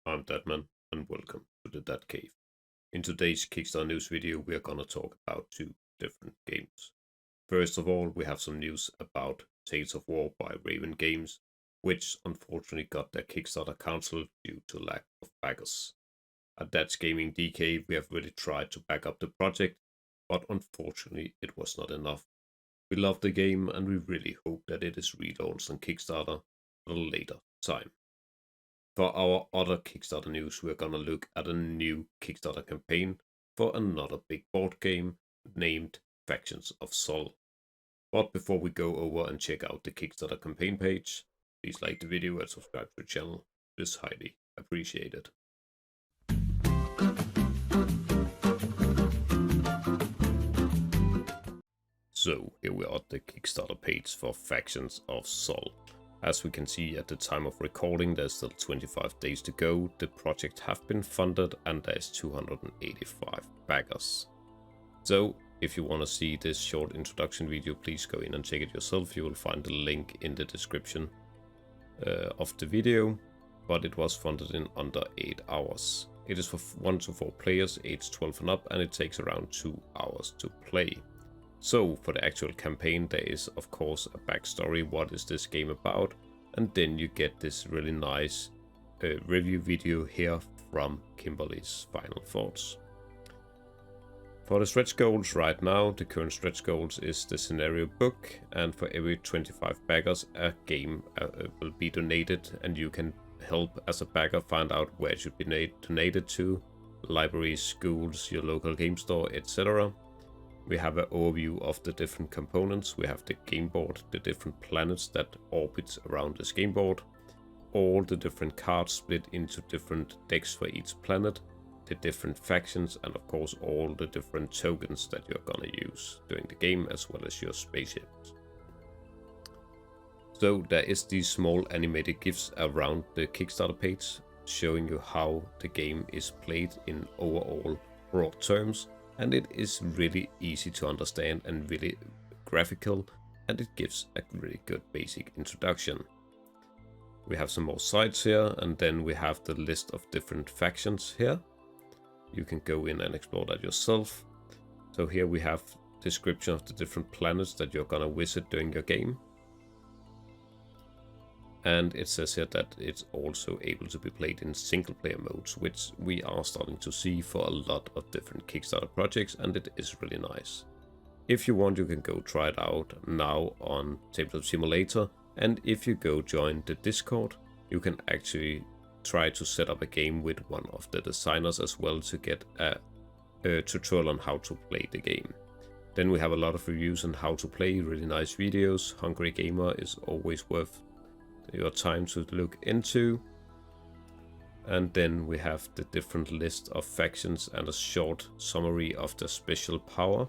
I'm Dadman, and welcome to the Dad Cave. In today's Kickstarter news video, we are gonna talk about two different games. First of all, we have some news about Tales of War by Raven Games, which unfortunately got their Kickstarter cancelled due to lack of backers. At Dad's Gaming DK, we have really tried to back up the project, but unfortunately it was not enough. We love the game and we really hope that it is relaunched on Kickstarter at a later time. For our other Kickstarter news, we're gonna look at a new Kickstarter campaign for another big board game named Factions of Sol. But before we go over and check out the Kickstarter campaign page, please like the video and subscribe to the channel. It is highly appreciated. So here we are at the Kickstarter page for Factions of Sol. As we can see at the time of recording, there's still 25 days to go. The project have been funded and there's 285 backers. So if you want to see this short introduction video, please go in and check it yourself. You will find the link in the description of the video, but it was funded in under 8 hours. It is for 1 to 4 players, age 12 and up, and it takes around 2 hours to play. So for the actual campaign, there is of course a backstory, what is this game about, and then you get this really nice review video here from Kimberly's final thoughts. For the stretch goals right now, the current stretch goals is the scenario book, and for every 25 backers a game will be donated, and you can help as a backer find out where it should be donated to, libraries, schools, your local game store, etc. We have an overview of the different components. We have the game board, the different planets that orbit around this game board, all the different cards split into different decks for each planet, the different factions, and of course all the different tokens that you're gonna use during the game, as well as your spaceships. So there is these small animated GIFs around the Kickstarter page showing you how the game is played in overall broad terms. And it is really easy to understand and really graphical, and it gives a really good basic introduction. We have some more sites here, and then we have the list of different factions here. You can go in and explore that yourself. So here we have description of the different planets that you're gonna visit during your game. And it says here that it's also able to be played in single player modes, which we are starting to see for a lot of different Kickstarter projects, and it is really nice. If you want, you can go try it out now on Tabletop Simulator, and if you go join the Discord, you can actually try to set up a game with one of the designers as well to get a tutorial on how to play the game. Then we have a lot of reviews on how to play, really nice videos. Hungry Gamer is always worth your time to look into. And then we have the different list of factions and a short summary of the special power.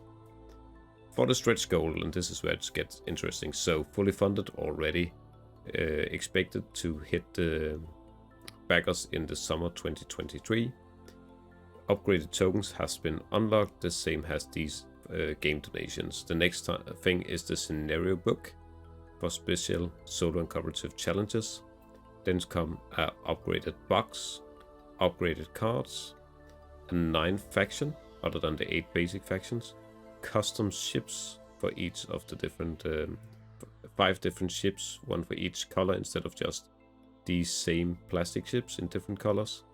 For the stretch goal, and this is where it gets interesting, so fully funded already, expected to hit the backers in the summer 2023. Upgraded tokens has been unlocked, the same has these game donations. The next thing is the scenario book for special solo and cooperative challenges. Then come an upgraded box, upgraded cards, a 9th faction other than the 8 basic factions, custom ships for each of the different 5 different ships, one for each color instead of just these same plastic ships in different colors,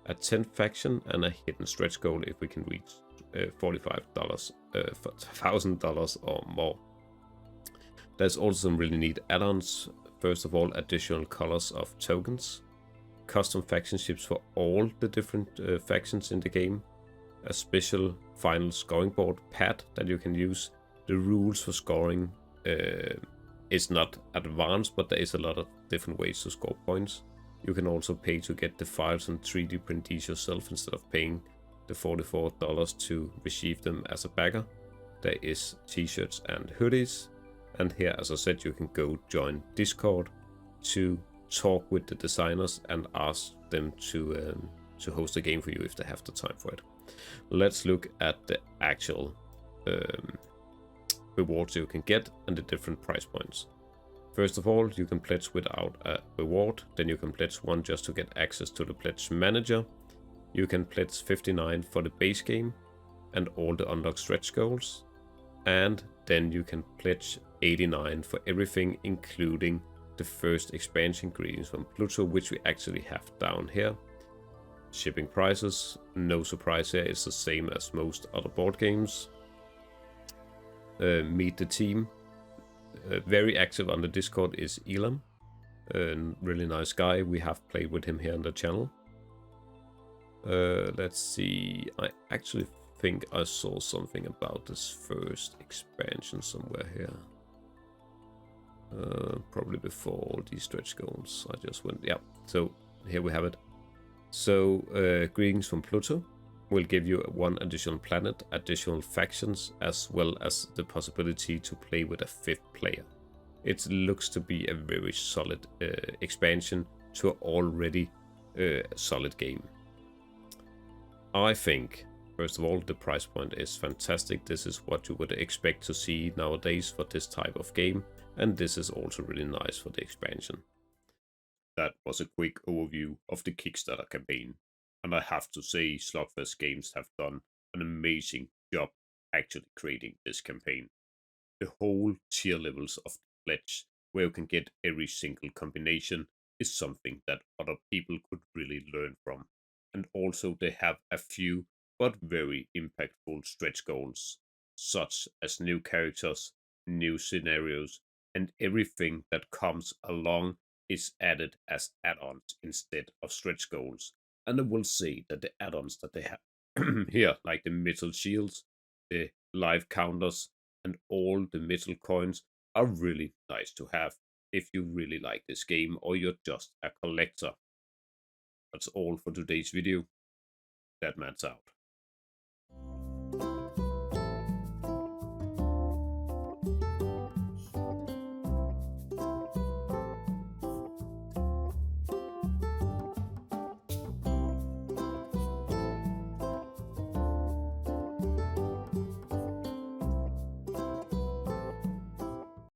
a 10th faction, and a hidden stretch goal if we can reach $45, $1,000 or more. There's also some really neat add-ons. First of all, additional colors of tokens, custom faction ships for all the different factions in the game, a special final scoring board pad that you can use. The rules for scoring is not advanced, but there is a lot of different ways to score points. You can also pay to get the files and 3D print these yourself instead of paying the $44 to receive them as a backer. There is t-shirts and hoodies. And here, as I said, you can go join Discord to talk with the designers and ask them to host a game for you if they have the time for it. Let's look at the actual rewards you can get and the different price points. First of all, you can pledge without a reward, then you can pledge 1 just to get access to the pledge manager. You can pledge 59 for the base game and all the unlocked stretch goals, and then you can pledge 89 for everything, including the first expansion, Greetings from Pluto, which we actually have down here. Shipping prices, no surprise here, it's the same as most other board games. Meet the team. Very active on the Discord is Elam, a really nice guy. We have played with him here on the channel. Let's see, I actually think I saw something about this first expansion somewhere here. Probably before all these stretch goals. I just went, yeah, so here we have it. So, Greetings from Pluto will give you 1 additional planet, additional factions, as well as the possibility to play with a 5th player. It looks to be a very solid expansion to an already solid game. I think, first of all, the price point is fantastic. This is what you would expect to see nowadays for this type of game, and this is also really nice for the expansion. That was a quick overview of the Kickstarter campaign, and I have to say Slugfest Games have done an amazing job actually creating this campaign. The whole tier levels of the pledge, where you can get every single combination, is something that other people could really learn from. And also they have a few but very impactful stretch goals, such as new characters, new scenarios, and everything that comes along is added as add-ons instead of stretch goals. And I will say that the add-ons that they have here, like the metal shields, the life counters, and all the metal coins, are really nice to have if you really like this game or you're just a collector. That's all for today's video. Dadman's out.